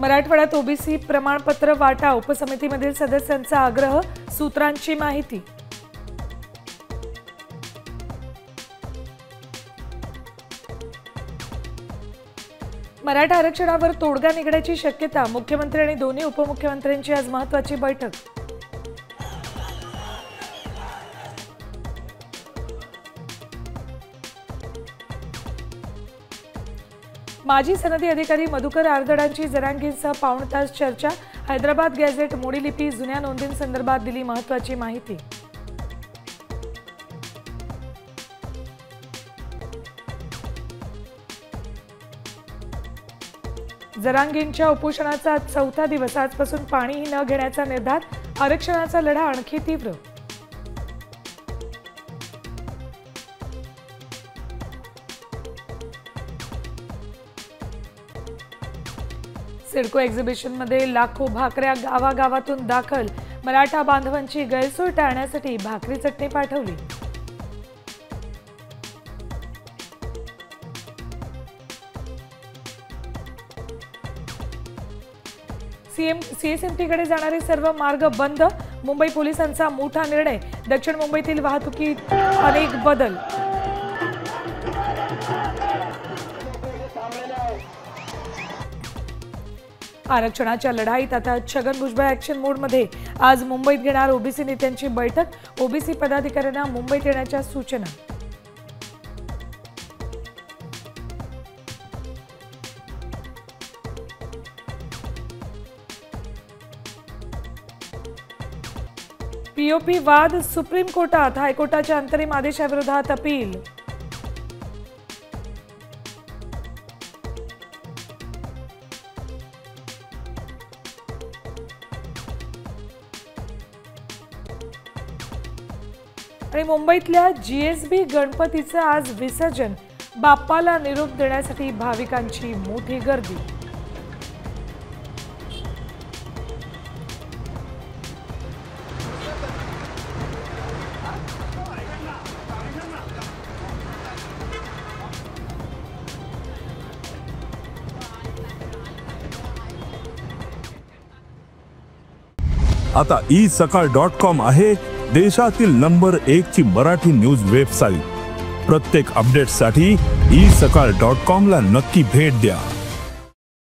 मराठवाड्यात ओबीसी प्रमाणपत्र वाटा, उपसमितीमधील सदस्यांचा आग्रह, सूत्रांची माहिती। मराठा आरक्षणावर तोडगा निघण्याची शक्यता, मुख्यमंत्री आणि दोन्ही उपमुख्यमंत्र्यांची आज महत्त्वाची बैठक। माजी सनदी अधिकारी मधुकर आर्दडांची जरांगींसह पाऊण तास चर्चा, हैदराबाद गॅझेट मोडी लिपी जुन्या नोंदींसंदर्भात दिली महत्त्वाची माहिती। जरांगींच्या उपोषणाचा आज चौथा दिवस, आजपासून पाणीही न घेण्याचा निर्धार, आरक्षणाचा लढा आणखी तीव्र। सिडको एक्झिबिशनमध्ये लाखो भाकऱ्या गावागावातून दाखल, मराठा बांधवांची गैरसोय टाळण्यासाठी भाकरी चटणी पाठवली। सीएसएमटीकडे जाणारे सर्व मार्ग बंद, मुंबई पोलिसांचा मोठा निर्णय, दक्षिण मुंबईतील वाहतुकीत अनेक बदल। आरक्षणाच्या लढाईत आता छगन भुजबळ ऍक्शन मोडमध्ये, आज मुंबईत घेणार ओबीसी नेत्यांची बैठक, ओबीसी पदाधिकाऱ्यांना मुंबईत येण्याच्या सूचना। पीओपी वाद सुप्रीम कोर्टात, हायकोर्टाच्या अंतरिम आदेशाविरोधात अपील। आणि मुंबईतल्या जीएसबी गणपतीचं आज विसर्जन, बाप्पाला निरोप देण्यासाठी भाविकांची मोठी गर्दी। आता isakal.com आहे देशातील नंबर 1 ची मराठी न्यूज वेबसाईट। प्रत्येक अपडेटसाठी isakal.com ला नक्की भेट द्या।